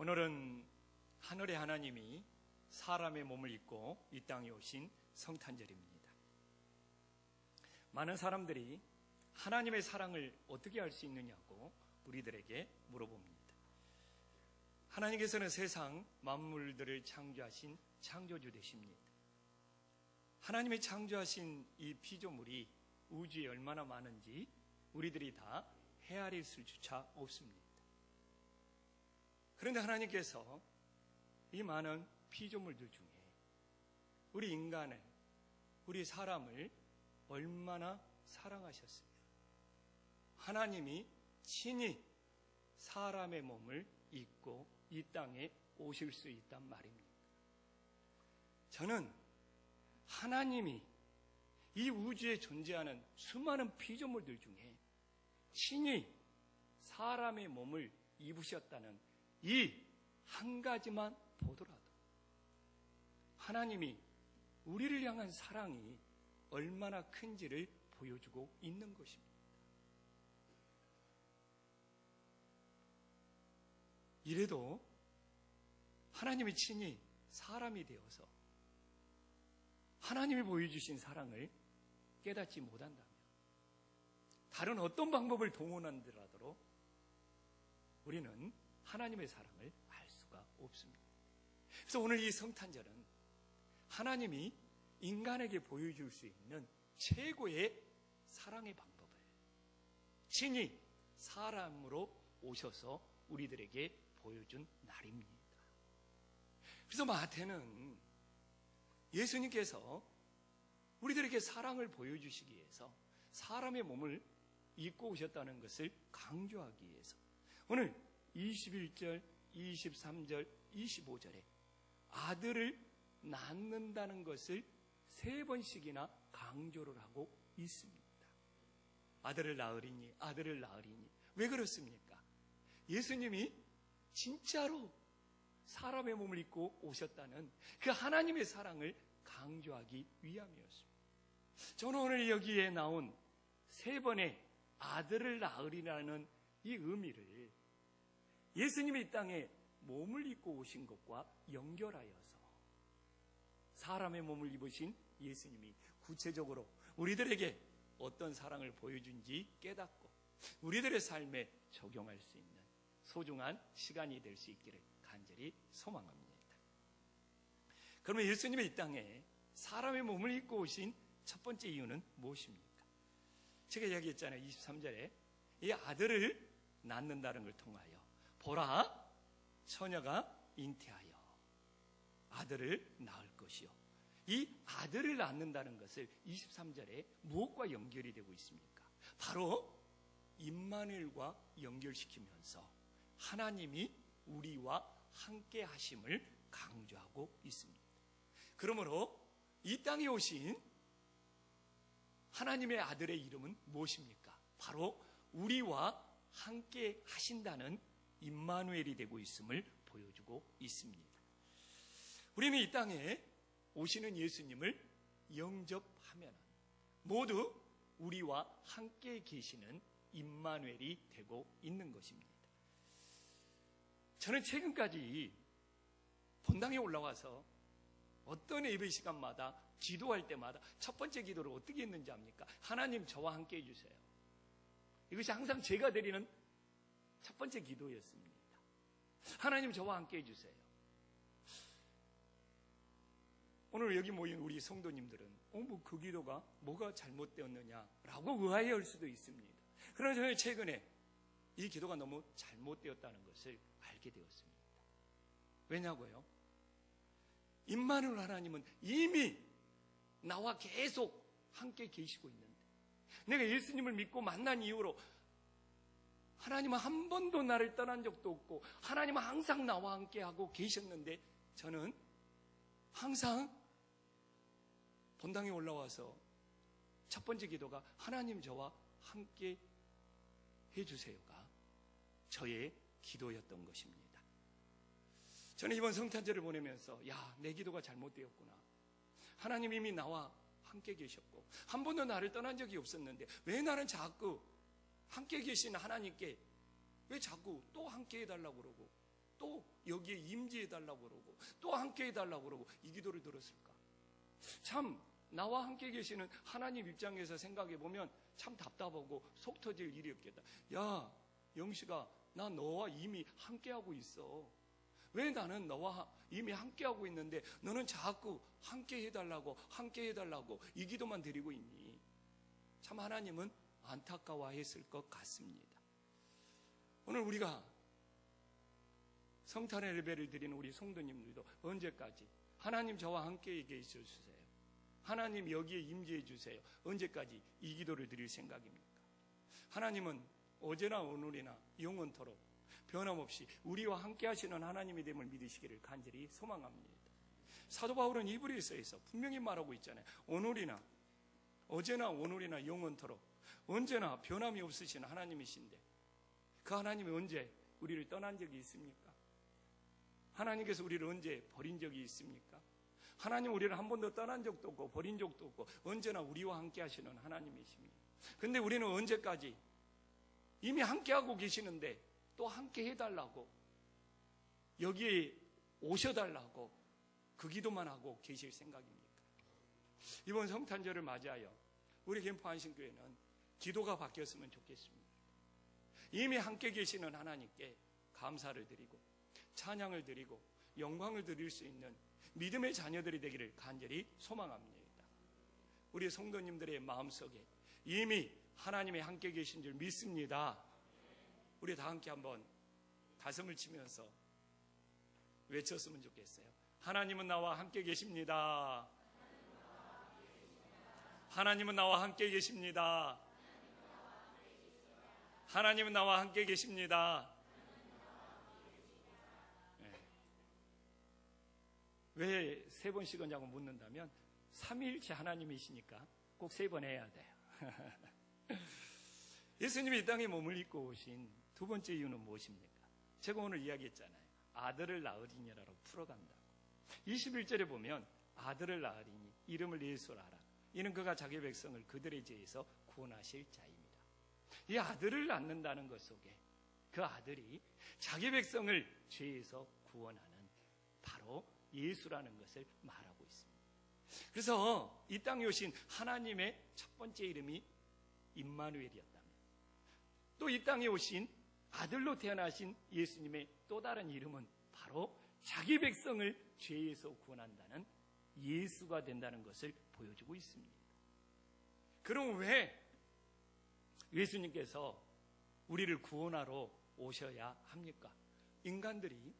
오늘은 하늘의 하나님이 사람의 몸을 입고 이 땅에 오신 성탄절입니다. 많은 사람들이 하나님의 사랑을 어떻게 알 수 있느냐고 우리들에게 물어봅니다. 하나님께서는 세상 만물들을 창조하신 창조주 되십니다. 하나님이 창조하신 이 피조물이 우주에 얼마나 많은지 우리들이 다 헤아릴 수조차 없습니다. 그런데 하나님께서 이 많은 피조물들 중에 우리 인간을, 우리 사람을 얼마나 사랑하셨습니까? 하나님이 친히 사람의 몸을 입고 이 땅에 오실 수 있단 말입니다. 저는 하나님이 이 우주에 존재하는 수많은 피조물들 중에 친히 사람의 몸을 입으셨다는 이 한 가지만 보더라도 하나님이 우리를 향한 사랑이 얼마나 큰지를 보여주고 있는 것입니다. 이래도 하나님이 친히 사람이 되어서 하나님이 보여주신 사랑을 깨닫지 못한다면 다른 어떤 방법을 동원한더라도 우리는 하나님의 사랑을 알 수가 없습니다. 그래서 오늘 이 성탄절은 하나님이 인간에게 보여줄 수 있는 최고의 사랑의 방법을 친히 사람으로 오셔서 우리들에게 보여준 날입니다. 그래서 마태는 예수님께서 우리들에게 사랑을 보여주시기 위해서 사람의 몸을 입고 오셨다는 것을 강조하기 위해서 오늘 21절, 23절, 25절에 아들을 낳는다는 것을 3번씩이나 강조를 하고 있습니다. 아들을 낳으리니, 아들을 낳으리니. 왜 그렇습니까? 예수님이 진짜로 사람의 몸을 입고 오셨다는 그 하나님의 사랑을 강조하기 위함이었습니다. 저는 오늘 여기에 나온 3번의 아들을 낳으리라는 이 의미를 예수님이 이 땅에 몸을 입고 오신 것과 연결하여서 사람의 몸을 입으신 예수님이 구체적으로 우리들에게 어떤 사랑을 보여준지 깨닫고 우리들의 삶에 적용할 수 있는 소중한 시간이 될 수 있기를 간절히 소망합니다. 그러면 예수님이 이 땅에 사람의 몸을 입고 오신 첫 번째 이유는 무엇입니까? 제가 이야기했잖아요. 23절에 이 아들을 낳는다는 걸 통하여 보라, 처녀가 잉태하여 아들을 낳을 것이요. 이 아들을 낳는다는 것을 23절에 무엇과 연결이 되고 있습니까? 바로 임마누엘과 연결시키면서 하나님이 우리와 함께 하심을 강조하고 있습니다. 그러므로 이 땅에 오신 하나님의 아들의 이름은 무엇입니까? 바로 우리와 함께 하신다는 임마누엘이 되고 있음을 보여주고 있습니다. 우리는 이 땅에 오시는 예수님을 영접하면 모두 우리와 함께 계시는 임마누엘이 되고 있는 것입니다. 저는 최근까지 본당에 올라와서 어떤 예배 시간마다 기도할 때마다 첫 번째 기도를 어떻게 했는지 압니까? 하나님 저와 함께 해주세요. 이것이 항상 제가 드리는 첫 번째 기도였습니다. 하나님 저와 함께 해주세요. 오늘 여기 모인 우리 성도님들은 그 기도가 뭐가 잘못되었느냐라고 의아해할 수도 있습니다. 그러나 저는 최근에 이 기도가 너무 잘못되었다는 것을 알게 되었습니다. 왜냐고요? 임마누엘 하나님은 이미 나와 계속 함께 계시고 있는데 내가 예수님을 믿고 만난 이후로 하나님은 한 번도 나를 떠난 적도 없고 하나님은 항상 나와 함께하고 계셨는데 저는 항상 본당에 올라와서 첫 번째 기도가 하나님 저와 함께 해주세요가 저의 기도였던 것입니다. 저는 이번 성탄절을 보내면서 내 기도가 잘못되었구나. 하나님 이미 나와 함께 계셨고 한 번도 나를 떠난 적이 없었는데 왜 나는 자꾸 함께 계신 하나님께 왜 자꾸 또 함께 해달라고 그러고 또 여기에 임재해달라고 그러고 또 함께 해달라고 그러고 이 기도를 들었을까? 참 나와 함께 계시는 하나님 입장에서 생각해보면 참 답답하고 속 터질 일이 없겠다. 야 영식아, 나 너와 이미 함께하고 있어. 왜 나는 너와 이미 함께하고 있는데 너는 자꾸 함께 해달라고 이 기도만 드리고 있니? 참 하나님은 안타까워했을 것 같습니다. 오늘 우리가 성탄의 예배를 드리는 우리 성도님들도 언제까지 하나님 저와 함께 계셔 주세요. 하나님 여기에 임재해 주세요. 언제까지 이 기도를 드릴 생각입니까? 하나님은 어제나 오늘이나 영원토록 변함없이 우리와 함께 하시는 하나님의 됨을 믿으시기를 간절히 소망합니다. 사도 바울은 히브리서에서 분명히 말하고 있잖아요. 오늘이나 어제나 오늘이나 영원토록 언제나 변함이 없으신 하나님이신데 그 하나님이 언제 우리를 떠난 적이 있습니까? 하나님께서 우리를 언제 버린 적이 있습니까? 하나님 우리를 한 번도 떠난 적도 없고 버린 적도 없고 언제나 우리와 함께 하시는 하나님이십니다. 그런데 우리는 언제까지 이미 함께하고 계시는데 또 함께 해달라고 여기에 오셔달라고 그 기도만 하고 계실 생각입니까? 이번 성탄절을 맞이하여 우리 김포안신교회는 기도가 바뀌었으면 좋겠습니다. 이미 함께 계시는 하나님께 감사를 드리고 찬양을 드리고 영광을 드릴 수 있는 믿음의 자녀들이 되기를 간절히 소망합니다. 우리 성도님들의 마음속에 이미 하나님의 함께 계신 줄 믿습니다. 우리 다 함께 한번 가슴을 치면서 외쳤으면 좋겠어요. 하나님은 나와 함께 계십니다. 하나님은 나와 함께 계십니다. 하나님은 나와 함께 계십니다. 왜 세 번씩 하냐고 묻는다면 삼위일체 하나님이시니까 꼭 세 번 해야 돼요. 예수님이 이 땅에 몸을 입고 오신 두 번째 이유는 무엇입니까? 제가 오늘 이야기했잖아요. 아들을 낳으리니라로 풀어간다고. 21절에 보면 아들을 낳으리니 이름을 예수라 하라. 이는 그가 자기 백성을 그들의 죄에서 구원하실 자입니다. 이 아들을 낳는다는 것 속에 그 아들이 자기 백성을 죄에서 구원하는 바로 예수라는 것을 말하고 있습니다. 그래서 이 땅에 오신 하나님의 첫 번째 이름이 임마누엘이었다면 또 이 땅에 오신 아들로 태어나신 예수님의 또 다른 이름은 바로 자기 백성을 죄에서 구원한다는 예수가 된다는 것을 보여주고 있습니다. 그럼 왜 예수님께서 우리를 구원하러 오셔야 합니까? 인간들이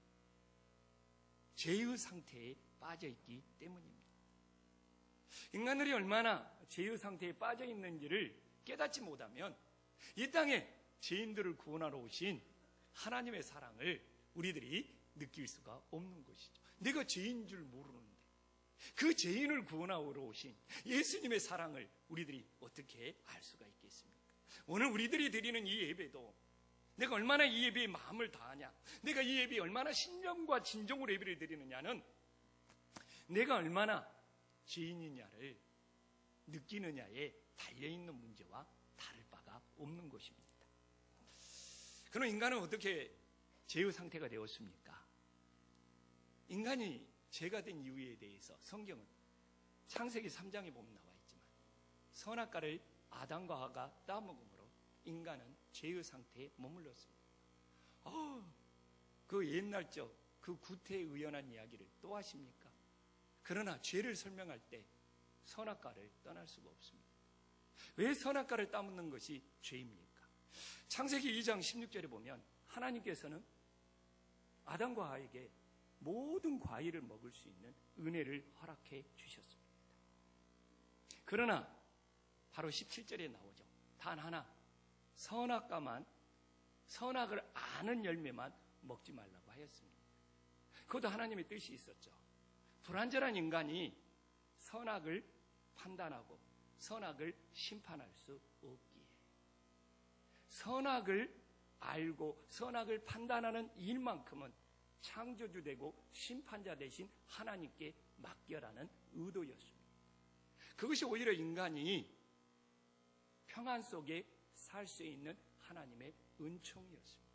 죄의 상태에 빠져있기 때문입니다. 인간들이 얼마나 죄의 상태에 빠져있는지를 깨닫지 못하면 이 땅에 죄인들을 구원하러 오신 하나님의 사랑을 우리들이 느낄 수가 없는 것이죠. 내가 죄인 줄 모르는데 그 죄인을 구원하러 오신 예수님의 사랑을 우리들이 어떻게 알 수가 있겠습니까? 오늘 우리들이 드리는 이 예배도 내가 얼마나 이 예배에 마음을 다하냐, 내가 이 예배에 얼마나 신령과 진정으로 예배를 드리느냐는 내가 얼마나 죄인이냐를 느끼느냐에 달려있는 문제와 다를 바가 없는 것입니다. 그럼 인간은 어떻게 죄의 상태가 되었습니까? 인간이 죄가 된 이유에 대해서 성경은 창세기 3장에 보면 나와 있지만 선악과를 아담과 하와가 따먹음으로 인간은 죄의 상태에 머물렀습니다. 그 옛날적 그 구태에 의연한 이야기를 또 하십니까? 그러나 죄를 설명할 때 선악과를 떠날 수가 없습니다. 왜 선악과를 따먹는 것이 죄입니까? 창세기 2장 16절에 보면 하나님께서는 아담과 하와에게 모든 과일을 먹을 수 있는 은혜를 허락해 주셨습니다. 그러나 바로 17절에 나오죠. 단 하나, 선악과만, 선악을 아는 열매만 먹지 말라고 하였습니다. 그것도 하나님의 뜻이 있었죠. 불완전한 인간이 선악을 판단하고 선악을 심판할 수 없기에 선악을 알고 선악을 판단하는 일만큼은 창조주 되고 심판자 되신 하나님께 맡겨라는 의도였습니다. 그것이 오히려 인간이 평안 속에 살 수 있는 하나님의 은총이었습니다.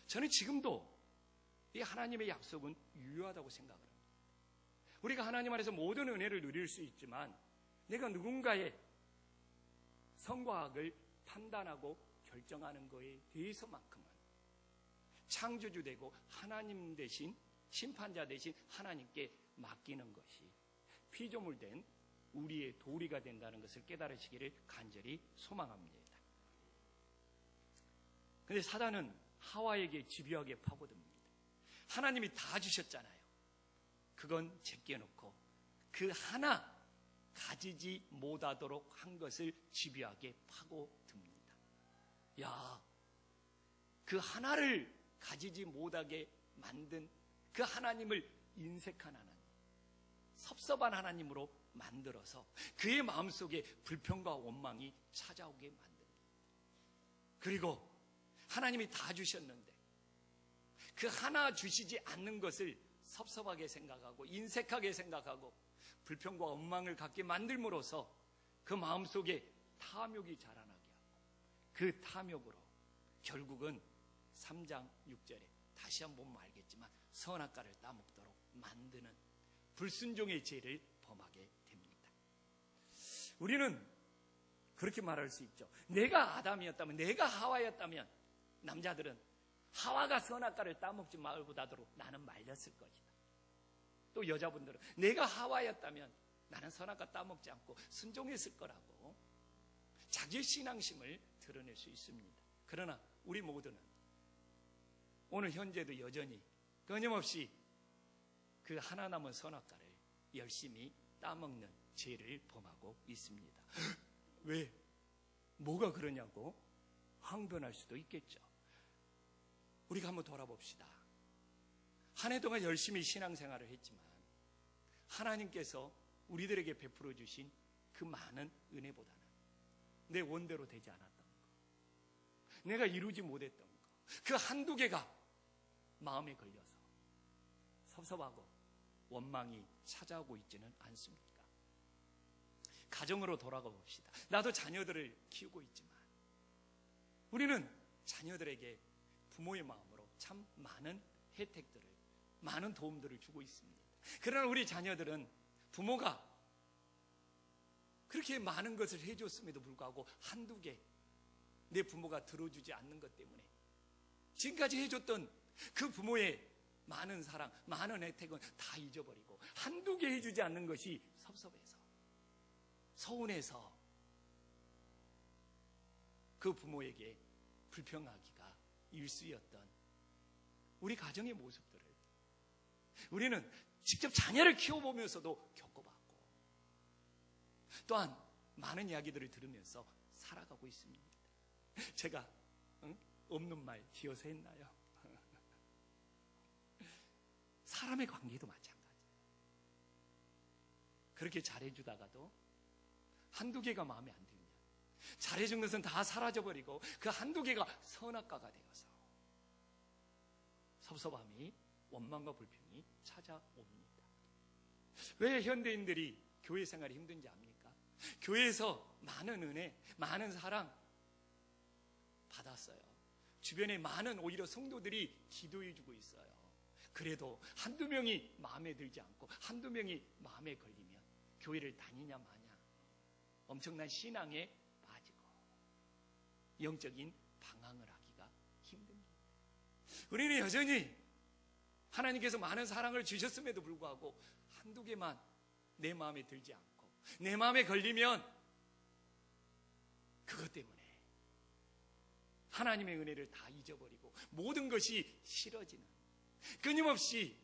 저는 지금도 이 하나님의 약속은 유효하다고 생각을 합니다. 우리가 하나님 안에서 모든 은혜를 누릴 수 있지만 내가 누군가의 선과 악을 판단하고 결정하는 것에 대해서만큼은 창조주 되고 하나님 대신 심판자 대신 하나님께 맡기는 것이 피조물된 우리의 도리가 된다는 것을 깨달으시기를 간절히 소망합니다. 그런데 사단은 하와에게 집요하게 파고듭니다. 하나님이 다 주셨잖아요. 그건 제껴놓고 그 하나 가지지 못하도록 한 것을 집요하게 파고듭니다. 야, 그 하나를 가지지 못하게 만든 그 하나님을 인색한 하나님, 섭섭한 하나님으로 만들어서 그의 마음속에 불평과 원망이 찾아오게 만듭니다. 그리고 하나님이 다 주셨는데 그 하나 주시지 않는 것을 섭섭하게 생각하고 인색하게 생각하고 불평과 원망을 갖게 만들므로써 그 마음속에 탐욕이 자라나게 하고 그 탐욕으로 결국은 3장 6절에 다시 한번 보면 알겠지만 선악과를 따먹도록 만드는 불순종의 죄를 범하게 됩니다. 우리는 그렇게 말할 수 있죠. 내가 아담이었다면, 내가 하와였다면 남자들은 하와가 선악과를 따먹지 말보다도 나는 말렸을 것이다. 또 여자분들은 내가 하와였다면 나는 선악과 따먹지 않고 순종했을 거라고 자기의 신앙심을 드러낼 수 있습니다. 그러나 우리 모두는 오늘 현재도 여전히 끊임없이 그 하나 남은 선악과를 열심히 따먹는 죄를 범하고 있습니다. 왜? 뭐가 그러냐고 항변할 수도 있겠죠. 우리가 한번 돌아봅시다. 한 해 동안 열심히 신앙생활을 했지만 하나님께서 우리들에게 베풀어 주신 그 많은 은혜보다는 내 원대로 되지 않았던 것, 내가 이루지 못했던 것, 그 한두 개가 마음에 걸려서 섭섭하고 원망이 찾아오고 있지는 않습니까? 가정으로 돌아가 봅시다. 나도 자녀들을 키우고 있지만 우리는 자녀들에게 부모의 마음으로 참 많은 혜택들을, 많은 도움들을 주고 있습니다. 그러나 우리 자녀들은 부모가 그렇게 많은 것을 해줬음에도 불구하고 한두 개 내 부모가 들어주지 않는 것 때문에 지금까지 해줬던 그 부모의 많은 사랑, 많은 혜택은 다 잊어버리고 한두 개 해주지 않는 것이 섭섭해서, 서운해서 그 부모에게 불평하기가 일쑤였던 우리 가정의 모습들을 우리는 직접 자녀를 키워보면서도 겪어봤고 또한 많은 이야기들을 들으면서 살아가고 있습니다. 제가 없는 말 지어서 했나요? 사람의 관계도 마찬가지예요. 그렇게 잘해주다가도 한두 개가 마음에 안 들면 잘해준 것은 다 사라져버리고 그 한두 개가 선악과가 되어서 섭섭함이, 원망과 불평이 찾아옵니다. 왜 현대인들이 교회 생활이 힘든지 압니까? 교회에서 많은 은혜, 많은 사랑 받았어요. 주변에 많은 오히려 성도들이 기도해주고 있어요. 그래도 한두 명이 마음에 들지 않고 한두 명이 마음에 걸리면 교회를 다니냐 마냐 엄청난 신앙에 빠지고 영적인 방황을 하기가 힘듭니다. 우리는 여전히 하나님께서 많은 사랑을 주셨음에도 불구하고 한두 개만 내 마음에 들지 않고 내 마음에 걸리면 그것 때문에 하나님의 은혜를 다 잊어버리고 모든 것이 싫어지는, 끊임없이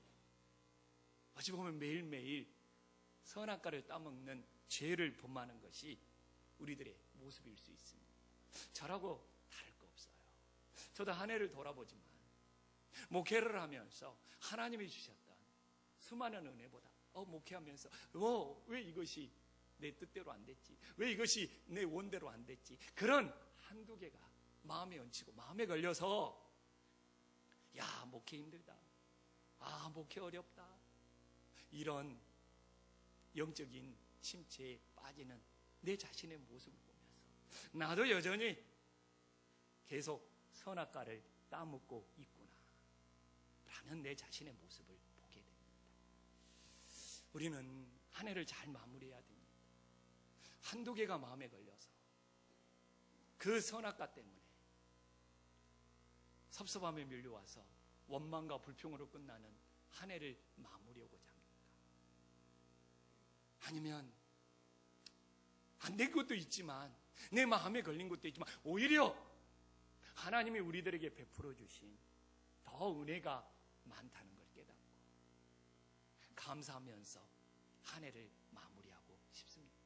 어찌 보면 매일매일 선악과를 따먹는 죄를 범하는 것이 우리들의 모습일 수 있습니다. 저라고 다를 거 없어요. 저도 한 해를 돌아보지만 목회를 하면서 하나님이 주셨던 수많은 은혜보다 목회하면서 왜 이것이 내 뜻대로 안 됐지, 왜 이것이 내 원대로 안 됐지, 그런 한두 개가 마음에 얹히고 마음에 걸려서 야, 목회 힘들다, 목회 어렵다, 이런 영적인 침체에 빠지는 내 자신의 모습을 보면서 나도 여전히 계속 선악과를 따먹고 있구나 라는 나는 내 자신의 모습을 보게 됩니다. 우리는 한 해를 잘 마무리해야 됩니다. 한두 개가 마음에 걸려서 그 선악과 때문에 섭섭함에 밀려와서 원망과 불평으로 끝나는 한 해를 마무리하고자 합니다. 아니면 안 된 것도 있지만 내 마음에 걸린 것도 있지만 오히려 하나님이 우리들에게 베풀어 주신 더 은혜가 많다는 걸 깨닫고 감사하면서 한 해를 마무리하고 싶습니다.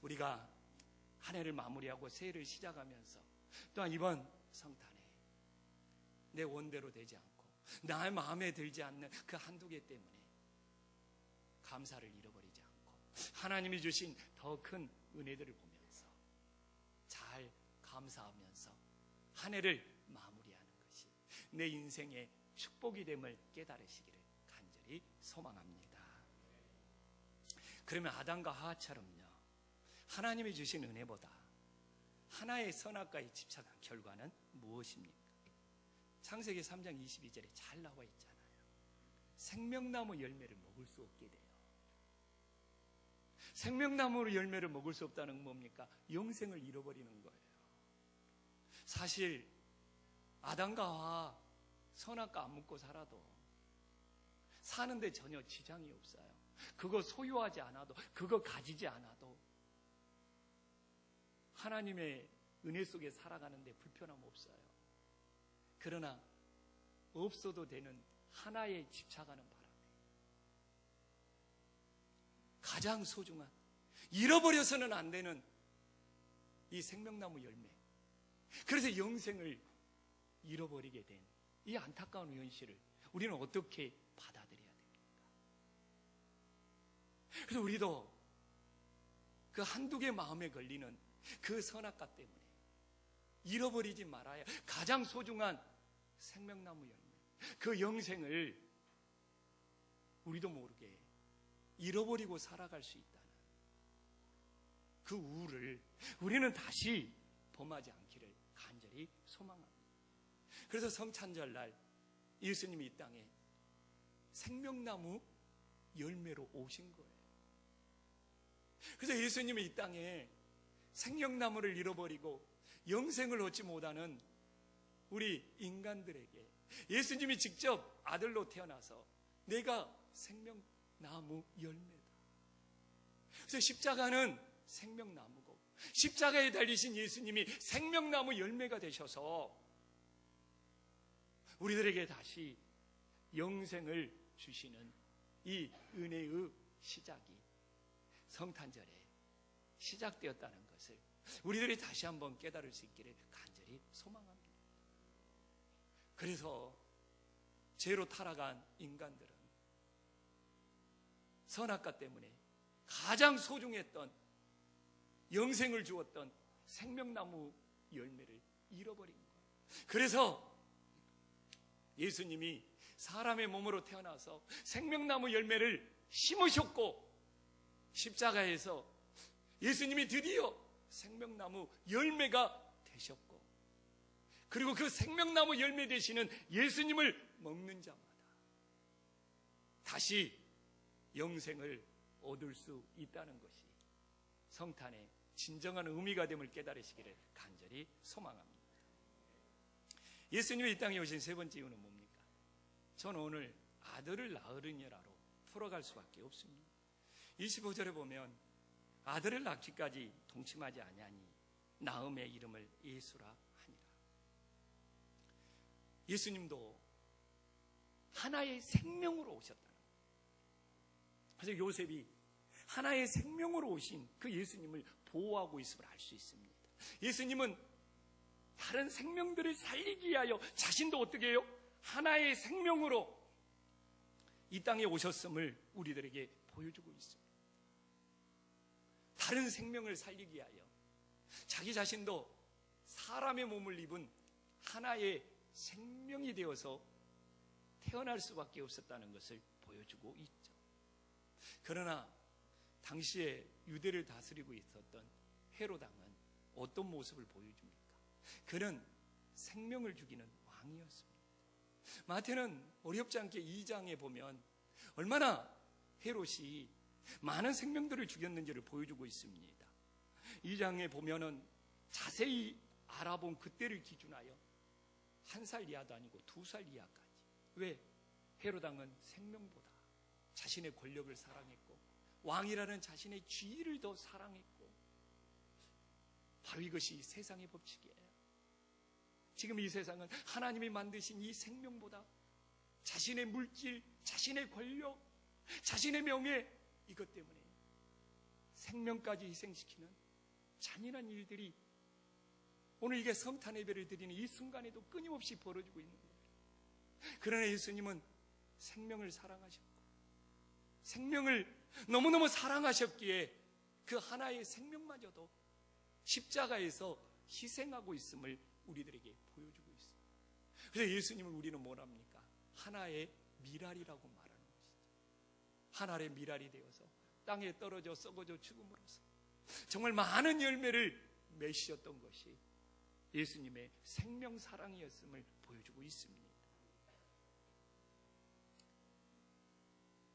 우리가 한 해를 마무리하고 새해를 시작하면서 또한 이번 성탄에 내 원대로 되지 않고 나의 마음에 들지 않는 그 한두 개 때문에 감사를 잃어버리지 않고 하나님이 주신 더 큰 은혜들을 보면서 잘 감사하면서 한 해를 마무리하는 것이 내 인생의 축복이 됨을 깨달으시기를 간절히 소망합니다. 그러면 아담과 하와처럼요, 하나님이 주신 은혜보다 하나의 선악과에 집착한 결과는 무엇입니까? 창세기 3장 22절에 잘 나와 있잖아요. 생명나무 열매를 먹을 수 없게 돼요. 생명나무 열매를 먹을 수 없다는 건 뭡니까? 영생을 잃어버리는 거예요. 사실 아담과 하와 선악과 안 먹고 살아도 사는데 전혀 지장이 없어요. 그거 소유하지 않아도, 그거 가지지 않아도 하나님의 은혜 속에 살아가는데 불편함 없어요. 그러나 없어도 되는 하나에 집착하는 바람에 가장 소중한, 잃어버려서는 안 되는 이 생명나무 열매, 그래서 영생을 잃어버리게 된 이 안타까운 현실을 우리는 어떻게 받아들여야 됩니까? 그래서 우리도 그 한두 개 마음에 걸리는 그 선악과 때문에 잃어버리지 말아야 가장 소중한 생명나무 열매, 그 영생을 우리도 모르게 잃어버리고 살아갈 수 있다는 그 우울을 우리는 다시 범하지 않기를 간절히 소망합니다. 그래서 성찬절날 예수님이 이 땅에 생명나무 열매로 오신 거예요. 그래서 예수님이 이 땅에 생명나무를 잃어버리고 영생을 얻지 못하는 우리 인간들에게 예수님이 직접 아들로 태어나서 내가 생명나무 열매다. 그래서 십자가는 생명나무고 십자가에 달리신 예수님이 생명나무 열매가 되셔서 우리들에게 다시 영생을 주시는 이 은혜의 시작이 성탄절에 시작되었다는 것을 우리들이 다시 한번 깨달을 수 있기를 간절히 소망합니다. 그래서 죄로 타락한 인간들은 선악과 때문에 가장 소중했던 영생을 주었던 생명나무 열매를 잃어버린 거예요. 그래서 예수님이 사람의 몸으로 태어나서 생명나무 열매를 심으셨고 십자가에서 예수님이 드디어 생명나무 열매가 되셨고 그리고 그 생명나무 열매 되시는 예수님을 먹는 자마다 다시 영생을 얻을 수 있다는 것이 성탄의 진정한 의미가 됨을 깨달으시기를 간절히 소망합니다. 예수님이 이 땅에 오신 세 번째 이유는 뭡니까? 저는 오늘 아들을 낳으리니라로 풀어갈 수밖에 없습니다. 25절에 보면 아들을 낳기까지 동침하지 아니하니 낳음의 이름을 예수라 하니라. 예수님도 하나의 생명으로 오셨다는 거예요. 그래서 요셉이 하나의 생명으로 오신 그 예수님을 보호하고 있음을 알 수 있습니다. 예수님은 다른 생명들을 살리기 위하여 자신도 어떻게 해요? 하나의 생명으로 이 땅에 오셨음을 우리들에게 보여주고 있습니다. 다른 생명을 살리기 위하여 자기 자신도 사람의 몸을 입은 하나의 생명이 되어서 태어날 수밖에 없었다는 것을 보여주고 있죠. 그러나 당시에 유대를 다스리고 있었던 헤로당은 어떤 모습을 보여줍니까? 그는 생명을 죽이는 왕이었습니다. 마태는 어렵지 않게 2장에 보면 얼마나 헤롯이 많은 생명들을 죽였는지를 보여주고 있습니다. 2장에 보면은 자세히 알아본 그때를 기준하여 1살 이하도 아니고 2살 이하까지. 왜? 헤롯 왕은 생명보다 자신의 권력을 사랑했고 왕이라는 자신의 지위를 더 사랑했고, 바로 이것이 세상의 법칙이에요. 지금 이 세상은 하나님이 만드신 이 생명보다 자신의 물질, 자신의 권력, 자신의 명예, 이것 때문에 생명까지 희생시키는 잔인한 일들이 오늘 이게 성탄 예배를 드리는 이 순간에도 끊임없이 벌어지고 있는 거예요. 그러나 예수님은 생명을 사랑하셨고 생명을 너무너무 사랑하셨기에 그 하나의 생명마저도 십자가에서 희생하고 있음을 우리들에게 보여주고 있습니다. 그래서 예수님을 우리는 뭐랍니까? 하나의 미랄이라고 말하는 것이죠. 하나의 미랄이 되어서 땅에 떨어져 썩어져 죽음으로써 정말 많은 열매를 맺으셨던 것이 예수님의 생명 사랑이었음을 보여주고 있습니다.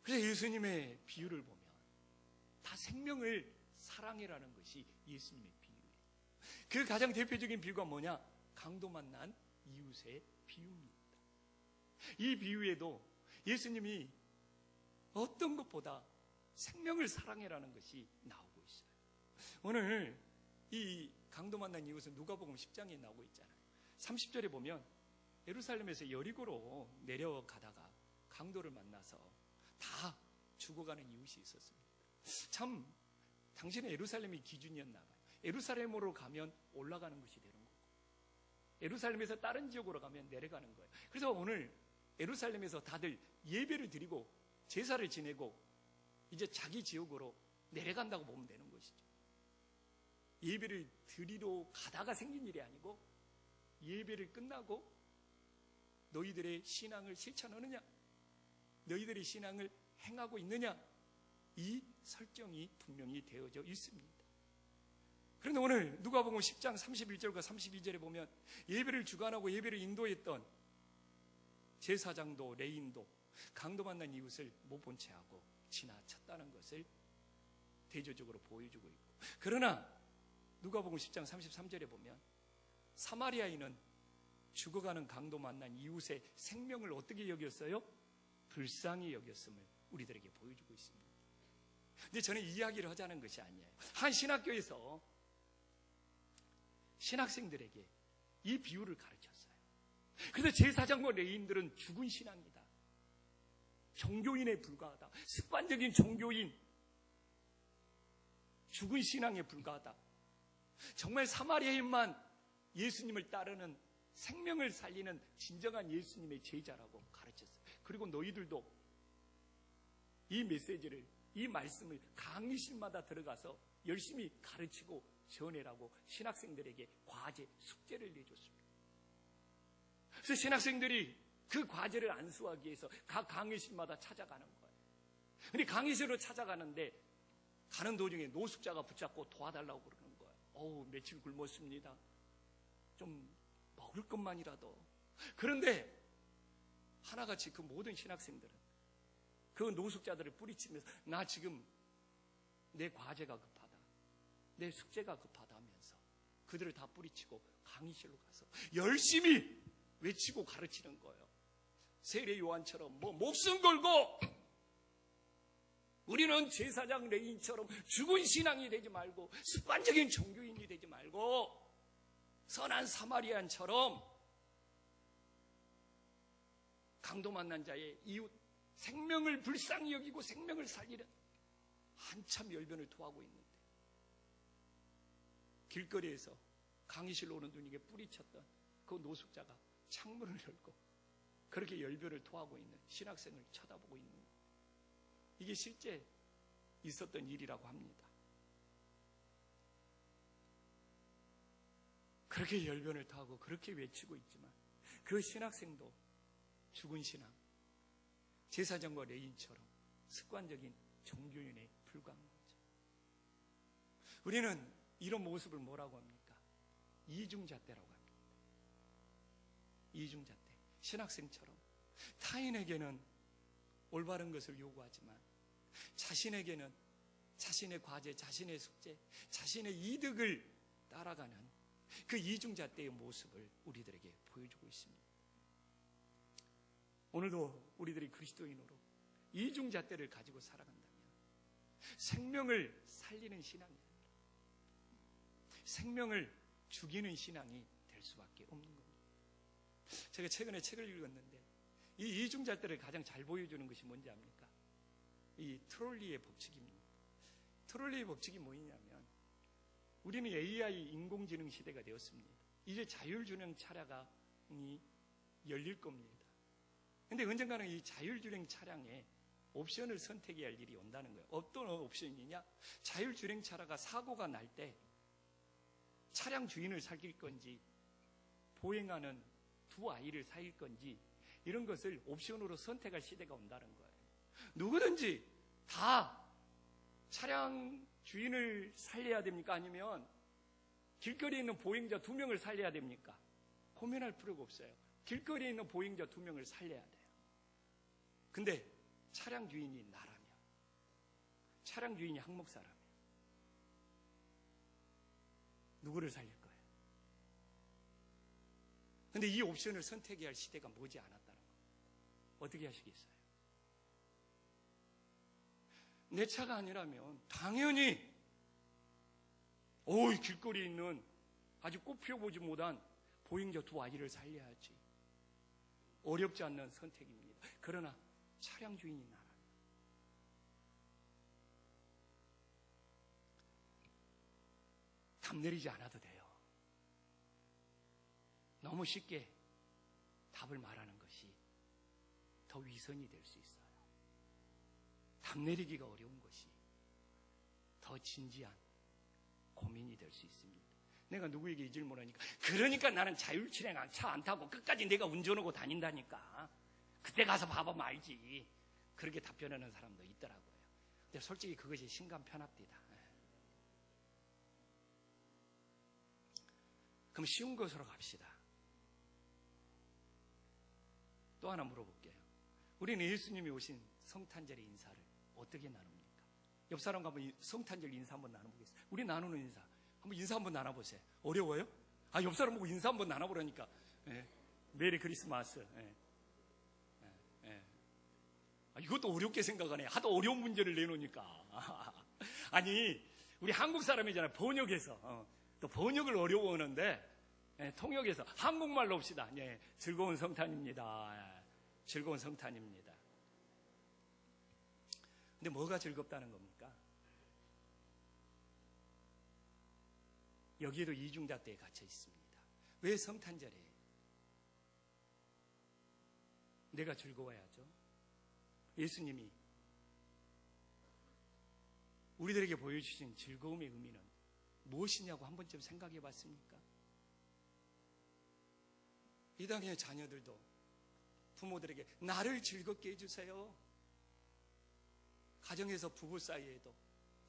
그래서 예수님의 비유를 보면 다 생명을 사랑해라는 것이 예수님의 비유예요. 그 가장 대표적인 비유가 뭐냐? 강도 만난 이웃의 비유입니다. 이 비유에도 예수님이 어떤 것보다 생명을 사랑해라는 것이 나오고 있어요. 오늘 이 강도 만난 이웃은 누가복음 10장에 나오고 있잖아요. 30절에 보면 예루살렘에서 여리고로 내려가다가 강도를 만나서 다 죽어가는 이웃이 있었습니다. 참 당신의 예루살렘이 기준이었나 봐요. 예루살렘으로 가면 올라가는 것이 되는 거고 예루살렘에서 다른 지역으로 가면 내려가는 거예요. 그래서 오늘 예루살렘에서 다들 예배를 드리고 제사를 지내고 이제 자기 지역으로 내려간다고 보면 되는 것이죠. 예배를 드리러 가다가 생긴 일이 아니고 예배를 끝나고 너희들의 신앙을 실천하느냐, 너희들의 신앙을 행하고 있느냐, 이 설정이 분명히 되어져 있습니다. 그런데 오늘 누가복음 10장 31절과 32절에 보면 예배를 주관하고 예배를 인도했던 제사장도 레인도 강도 만난 이웃을 못 본 채 하고 지나쳤다는 것을 대조적으로 보여주고 있고, 그러나 누가복음 10장 33절에 보면 사마리아인은 죽어가는 강도 만난 이웃의 생명을 어떻게 여겼어요? 불쌍히 여겼음을 우리들에게 보여주고 있습니다. 근데 저는 이 이야기를 하자는 것이 아니에요. 한 신학교에서 신학생들에게 이 비유를 가르쳤어요. 그래서 제사장과 레위인들은 죽은 신앙이다, 종교인에 불과하다, 습관적인 종교인, 죽은 신앙에 불과하다. 정말 사마리아인만 예수님을 따르는 생명을 살리는 진정한 예수님의 제자라고 가르쳤어요. 그리고 너희들도 이 메시지를, 이 말씀을 강의실마다 들어가서 열심히 가르치고 전해라고 신학생들에게 과제, 숙제를 내줬습니다. 그래서 신학생들이 그 과제를 안수하기 위해서 각 강의실마다 찾아가는 거예요. 근데 강의실로 찾아가는데 가는 도중에 노숙자가 붙잡고 도와달라고 그러는 거예요. 어우, 며칠 굶었습니다. 좀 먹을 것만이라도. 그런데 하나같이 그 모든 신학생들은 그 노숙자들을 뿌리치면서 나 지금 내 과제가 급하다, 내 숙제가 급하다 하면서 그들을 다 뿌리치고 강의실로 가서 열심히 외치고 가르치는 거예요. 세례 요한처럼 목숨 걸고 우리는 제사장 레인처럼 죽은 신앙이 되지 말고 습관적인 종교인이 되지 말고 선한 사마리안처럼 강도 만난 자의 이웃 생명을 불쌍히 여기고 생명을 살리는 한참 열변을 토하고 있는데 길거리에서 강의실로 오는 눈에게 뿌리쳤던 그 노숙자가 창문을 열고 그렇게 열변을 토하고 있는 신학생을 쳐다보고 있는 거예요. 이게 실제 있었던 일이라고 합니다. 그렇게 열변을 토하고 그렇게 외치고 있지만 그 신학생도 죽은 신앙, 제사장과 레인처럼 습관적인 종교인에 불과한 거죠. 우리는 이런 모습을 뭐라고 합니까? 이중잣대라고 합니다. 이중잣대. 신학생처럼 타인에게는 올바른 것을 요구하지만 자신에게는 자신의 과제, 자신의 숙제, 자신의 이득을 따라가는 그 이중잣대의 모습을 우리들에게 보여주고 있습니다. 오늘도 우리들이 그리스도인으로 이중잣대를 가지고 살아간다면 생명을 살리는 신앙이 아니라 생명을 죽이는 신앙이 될 수밖에 없는 겁니다. 제가 최근에 책을 읽었는데 이 이중잣대를 가장 잘 보여주는 것이 뭔지 압니까? 이 트롤리의 법칙입니다. 트롤리의 법칙이 뭐냐면 우리는 AI 인공지능 시대가 되었습니다. 이제 자율주행 차량이 열릴 겁니다. 근데 언젠가는 이 자율주행 차량에 옵션을 선택해야 할 일이 온다는 거예요. 어떤 옵션이냐? 자율주행 차량가 사고가 날 때 차량 주인을 살릴 건지 보행하는 두 아이를 살릴 건지 이런 것을 옵션으로 선택할 시대가 온다는 거예요. 누구든지 다 차량 주인을 살려야 됩니까? 아니면 길거리에 있는 보행자 2명을 살려야 됩니까? 고민할 필요가 없어요. 길거리에 있는 보행자 2명을 살려야 돼요. 근데 차량 주인이 나라면, 차량 주인이 한목사라면 누구를 살릴 거예요? 근데 이 옵션을 선택해야 할 시대가 머지 않았다는 거예요. 어떻게 하시겠어요? 내 차가 아니라면 당연히 길거리에 있는 아직 꽃 피워보지 못한 보행자 2 아이를 살려야지. 어렵지 않는 선택입니다. 그러나 차량 주인이 나라면 답 내리지 않아도 돼요. 너무 쉽게 답을 말하는 것이 더 위선이 될 수 있어요. 답 내리기가 어려운 것이 더 진지한 고민이 될 수 있습니다. 내가 누구에게 이 질문을 하니까 그러니까 나는 자율주행 차 안 타고 끝까지 내가 운전하고 다닌다니까. 그때 가서 봐보면 알지. 그렇게 답변하는 사람도 있더라고요. 근데 솔직히 그것이 심감 편합니다. 그럼 쉬운 것으로 갑시다. 또 하나 물어볼게요. 우리는 예수님이 오신 성탄절의 인사를 어떻게 나눕니까? 옆 사람과 한번 성탄절 인사 한번 나눠보겠습니다. 우리 나누는 인사 한번 인사 한번 나눠보세요. 어려워요? 옆 사람 보고 인사 한번 나눠보라니까. 메리 크리스마스. 이것도 어렵게 생각하네. 하도 어려운 문제를 내놓으니까. 아니 우리 한국 사람이잖아요. 번역해서 또 번역을 어려워하는데 통역해서 한국말로 합시다. 즐거운 성탄입니다. 즐거운 성탄입니다. 근데 뭐가 즐겁다는 겁니까? 여기에도 이중잣대에 갇혀 있습니다. 왜 성탄절에 내가 즐거워야죠? 예수님이 우리들에게 보여주신 즐거움의 의미는 무엇이냐고 한 번쯤 생각해 봤습니까? 이 당의 자녀들도 부모들에게 나를 즐겁게 해주세요. 가정에서 부부 사이에도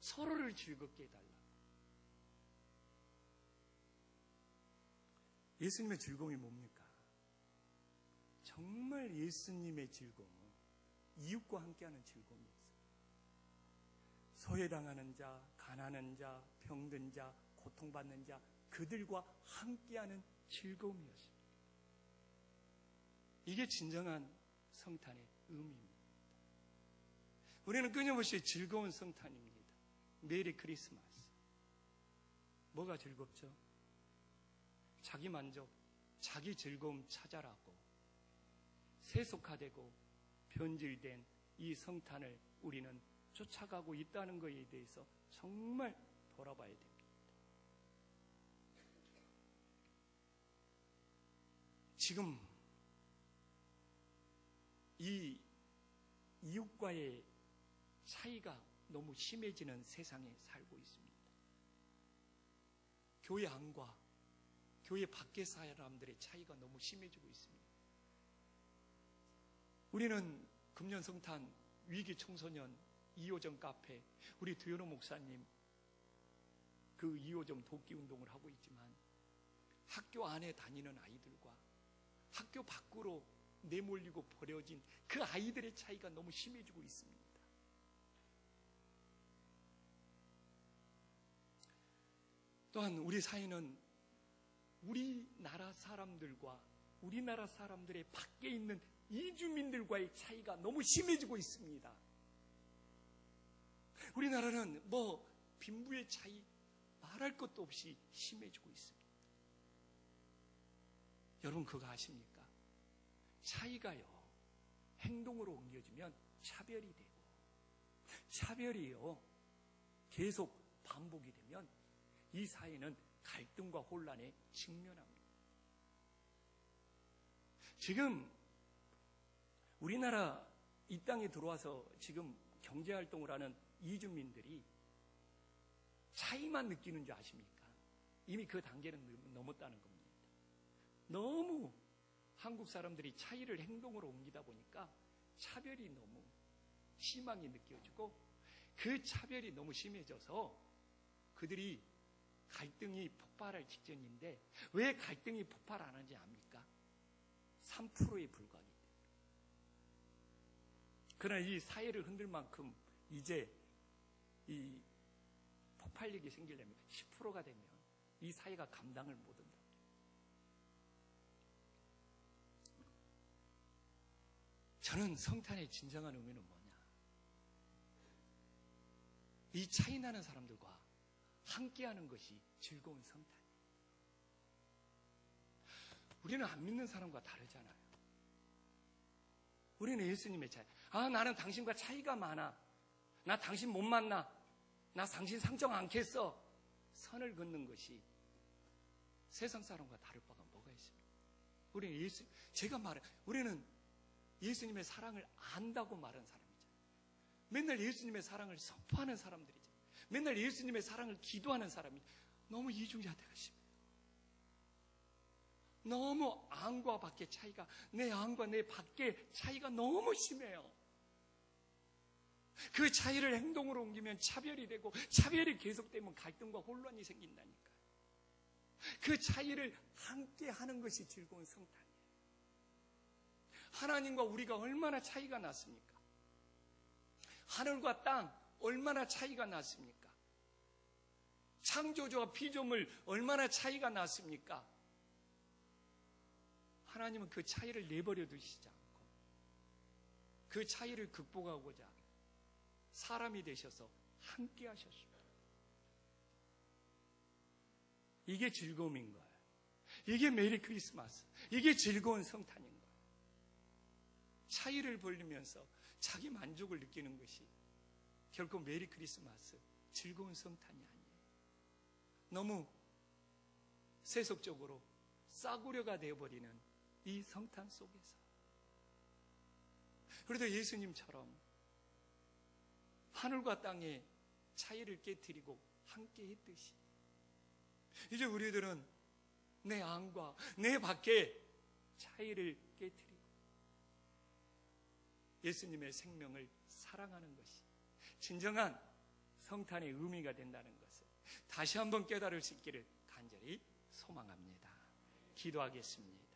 서로를 즐겁게 해달라. 예수님의 즐거움이 뭡니까? 정말 예수님의 즐거움은 이웃과 함께하는 즐거움이었어요. 소외당하는 자, 가난한 자, 병든 자, 고통받는 자, 그들과 함께하는 즐거움이었습니다. 이게 진정한 성탄의 의미입니다. 우리는 끊임없이 즐거운 성탄입니다. 메리 크리스마스. 뭐가 즐겁죠? 자기 만족, 자기 즐거움 찾아라고 세속화되고 변질된 이 성탄을 우리는 쫓아가고 있다는 것에 대해서 정말 돌아봐야 됩니다. 지금 이 이웃과의 차이가 너무 심해지는 세상에 살고 있습니다. 교회 안과 교회 밖의 사람들의 차이가 너무 심해지고 있습니다. 우리는 금년 성탄 위기 청소년 2호점 카페, 우리 두현호 목사님 그 2호점 돕기 운동을 하고 있지만 학교 안에 다니는 아이들과 학교 밖으로 내몰리고 버려진 그 아이들의 차이가 너무 심해지고 있습니다. 또한 우리 사회는 우리나라 사람들과 우리나라 사람들의 밖에 있는 이주민들과의 차이가 너무 심해지고 있습니다. 우리나라는 빈부의 차이 말할 것도 없이 심해지고 있습니다. 여러분 그거 아십니까? 차이가요, 행동으로 옮겨지면 차별이 되고, 차별이요, 계속 반복이 되면 이 사회는 갈등과 혼란에 직면합니다. 지금 우리나라 이 땅에 들어와서 지금 경제활동을 하는 이주민들이 차이만 느끼는 줄 아십니까? 이미 그 단계는 넘었다는 겁니다. 너무 한국 사람들이 차이를 행동으로 옮기다 보니까 차별이 너무 심하게 느껴지고, 그 차별이 너무 심해져서 그들이 갈등이 폭발할 직전인데, 왜 갈등이 폭발 안 하는지 압니까? 3%에 불과하기 때문에. 그러나 이 사회를 흔들 만큼 이제 이 폭발력이 생기려면 10%가 되면 이 사회가 감당을 못 한다. 저는 성탄의 진정한 의미는 뭐냐? 이 차이 나는 사람들과 함께하는 것이 즐거운 성탄이에요. 우리는 안 믿는 사람과 다르잖아요. 우리는 예수님의 차이. 나는 당신과 차이가 많아. 나 당신 못 만나. 나 당신 상정 않겠어. 선을 긋는 것이 세상 사람과 다를 바가 뭐가 있습니까? 우리는 우리는 예수님의 사랑을 안다고 말하는 사람이잖아요. 맨날 예수님의 사랑을 선포하는 사람들이죠. 맨날 예수님의 사랑을 기도하는 사람이 너무 이중자태가 심해요. 너무 안과 밖의 차이가, 내 안과 내 밖의 차이가 너무 심해요. 그 차이를 행동으로 옮기면 차별이 되고, 차별이 계속되면 갈등과 혼란이 생긴다니까요. 그 차이를 함께 하는 것이 즐거운 성탄이에요. 하나님과 우리가 얼마나 차이가 났습니까? 하늘과 땅 얼마나 차이가 났습니까? 창조주와 피조물 얼마나 차이가 났습니까? 하나님은 그 차이를 내버려 두시지 않고 그 차이를 극복하고자 사람이 되셔서 함께 하셨습니다. 이게 즐거움인 거예요. 이게 메리 크리스마스, 이게 즐거운 성탄인 거예요. 차이를 벌리면서 자기 만족을 느끼는 것이 결코 메리 크리스마스, 즐거운 성탄이 아니에요. 너무 세속적으로 싸구려가 되어버리는 이 성탄 속에서, 그래도 예수님처럼 하늘과 땅의 차이를 깨트리고 함께 했듯이 이제 우리들은 내 안과 내 밖의 차이를 깨트리고 예수님의 생명을 사랑하는 것이 진정한 성탄의 의미가 된다는 것을 다시 한번 깨달을 수 있기를 간절히 소망합니다. 기도하겠습니다.